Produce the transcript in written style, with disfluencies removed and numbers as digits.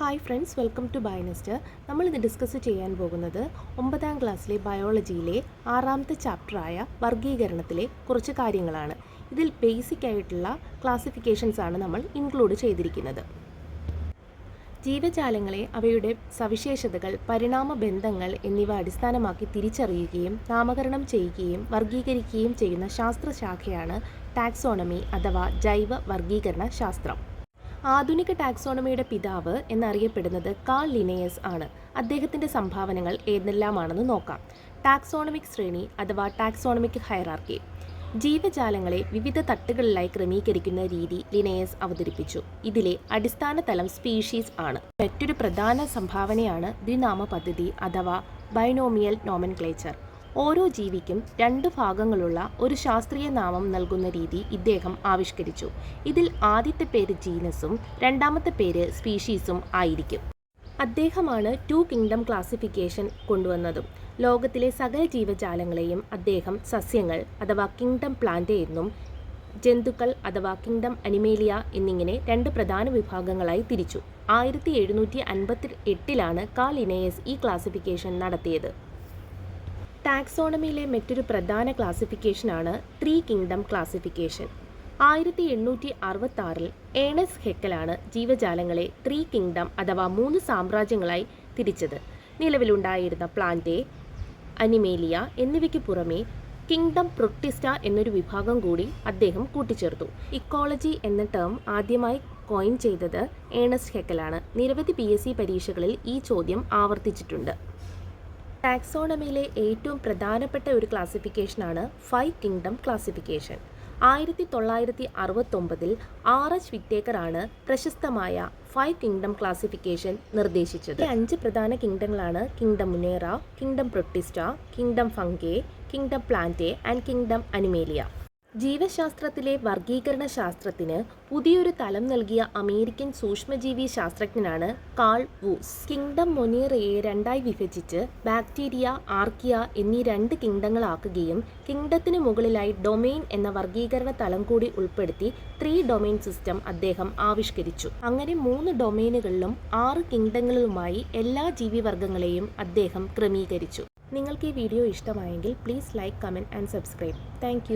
Hi friends, welcome to Bionester. നമ്മളിന്ന് discuss ചെയ്യാൻ പോകുന്നത് 9ാം ക്ലാസ്സിലെ ബയോളജിയിലെ 6ാമത്തെ ചാപ്റ്ററായ വർഗീകരണത്തിലെ കുറച്ച് കാര്യങ്ങളാണ്. ഇതിൽ ബേസിക് ആയിട്ടുള്ള ക്ലാസിഫിക്കേഷൻസ് ആണ് നമ്മൾ ഇൻക്ലൂഡ് ചെയ്തിരിക്കുന്നത്. ജീവജാലങ്ങളെ അവയുടെ സവിശേഷതകൾ, പരിണാമ ബന്ധങ്ങൾ എന്നിവ അടിസ്ഥാനമാക്കി തിരിച്ചറിയുകയും നാമകരണം ചെയ്യുകയും വർഗീകരിക്കുകയും ചെയ്യുന്ന ശാസ്ത്രശാഖയാണ് ടാക്സോണമി അഥവാ ജൈവ വർഗീകരണ ശാസ്ത്രം. ആധുനിക ടാക്സോണമിയുടെ പിതാവ് എന്നറിയപ്പെടുന്നത് കാൾ ലിനേയസ് ആണ്. അദ്ദേഹത്തിൻ്റെ സംഭാവനകൾ ഏതെല്ലാമാണെന്ന് നോക്കാം. ടാക്സോണമിക് ശ്രേണി അഥവാ ടാക്സോണമിക് ഹൈറാർക്കി. ജീവജാലങ്ങളെ വിവിധ തട്ടുകളിലായി ക്രമീകരിക്കുന്ന രീതി ലിനേയസ് അവതരിപ്പിച്ചു. ഇതിലെ അടിസ്ഥാന തലം സ്പീഷീസ് ആണ്. മറ്റൊരു പ്രധാന സംഭാവനയാണ് ദ്വിനാമ പദ്ധതി അഥവാ ബൈനോമിയൽ നോമൻക്ലേച്ചർ. ഓരോ ജീവിക്കും 2 ഭാഗങ്ങളുള്ള ഒരു ശാസ്ത്രീയ നാമം നൽകുന്ന രീതി ഇദ്ദേഹം ആവിഷ്കരിച്ചു. ഇതിൽ ആദ്യത്തെ പേര് ജീനസും രണ്ടാമത്തെ പേര് സ്പീഷീസും ആയിരിക്കും. അദ്ദേഹമാണ് 2 കിങ്ഡം ക്ലാസിഫിക്കേഷൻ കൊണ്ടുവന്നതും. ലോകത്തിലെ സകല ജീവജാലങ്ങളെയും അദ്ദേഹം സസ്യങ്ങൾ അഥവാ കിങ്ഡം പ്ലാന്റ് എന്നും ജന്തുക്കൾ അഥവാ കിങ്ഡം അനിമേലിയ എന്നിങ്ങനെ 2 പ്രധാന വിഭാഗങ്ങളായി തിരിച്ചു. 1758 കാൾ ലിനേയസ് ഈ ക്ലാസിഫിക്കേഷൻ നടത്തിയത്. ടാക്സോണമിയിലെ മറ്റൊരു പ്രധാന ക്ലാസിഫിക്കേഷനാണ് 3 കിങ്ഡം ക്ലാസിഫിക്കേഷൻ. 1866 ഏണസ്റ്റ് ഹെക്കലാണ് ജീവജാലങ്ങളെ 3 കിങ്ഡം അഥവാ 3 സാമ്രാജ്യങ്ങളായി തിരിച്ചത്. നിലവിലുണ്ടായിരുന്ന പ്ലാന്റേ, അനിമേലിയ എന്നിവയ്ക്ക് പുറമെ കിങ്ഡം പ്രൊട്ടിസ്റ്റ എന്നൊരു വിഭാഗം കൂടി അദ്ദേഹം കൂട്ടിച്ചേർത്തു. ഇക്കോളജി എന്ന ടേം ആദ്യമായി കോയിൻ ചെയ്തത് ഏണസ്റ്റ് ഹെക്കലാണ്. നിരവധി PSC പരീക്ഷകളിൽ ഈ ചോദ്യം ആവർത്തിച്ചിട്ടുണ്ട്. ടാക്സോണമിയിലെ ഏറ്റവും പ്രധാനപ്പെട്ട ഒരു ക്ലാസിഫിക്കേഷനാണ് 5 കിങ്ഡം ക്ലാസിഫിക്കേഷൻ. 1969 R.H. വിറ്റേക്കർ ആണ് പ്രശസ്തമായ 5 കിങ്ഡം ക്ലാസിഫിക്കേഷൻ നിർദ്ദേശിച്ചത്. 5 പ്രധാന കിങ്ഡങ്ങളാണ് kingdom Monera, kingdom Protista, kingdom Fungi, kingdom Plantae and kingdom Animalia. ജീവശാസ്ത്രത്തിലെ വർഗീകരണ ശാസ്ത്രത്തിന് പുതിയൊരു തലം നൽകിയ അമേരിക്കൻ സൂക്ഷ്മജീവി ശാസ്ത്രജ്ഞനാണ് കാൾ വൂസ്. കിങ്ഡം മൊനേറയെ 2ആയി വിഭജിച്ച് ബാക്ടീരിയ, ആർക്കിയ എന്നീ 2 കിങ്ഡങ്ങളാക്കുകയും കിങ്ഡത്തിന് മുകളിലായി ഡൊമെയിൻ എന്ന വർഗീകരണ തലം കൂടി ഉൾപ്പെടുത്തി 3 ഡൊമെയിൻ സിസ്റ്റം അദ്ദേഹം ആവിഷ്കരിച്ചു. അങ്ങനെ 3 ഡൊമെയിനുകളിലും 6 കിങ്ഡങ്ങളുമായി എല്ലാ ജീവിവർഗങ്ങളെയും അദ്ദേഹം ക്രമീകരിച്ചു. നിങ്ങൾക്ക് ഈ വീഡിയോ ഇഷ്ടമായെങ്കിൽ please like, comment and subscribe. Thank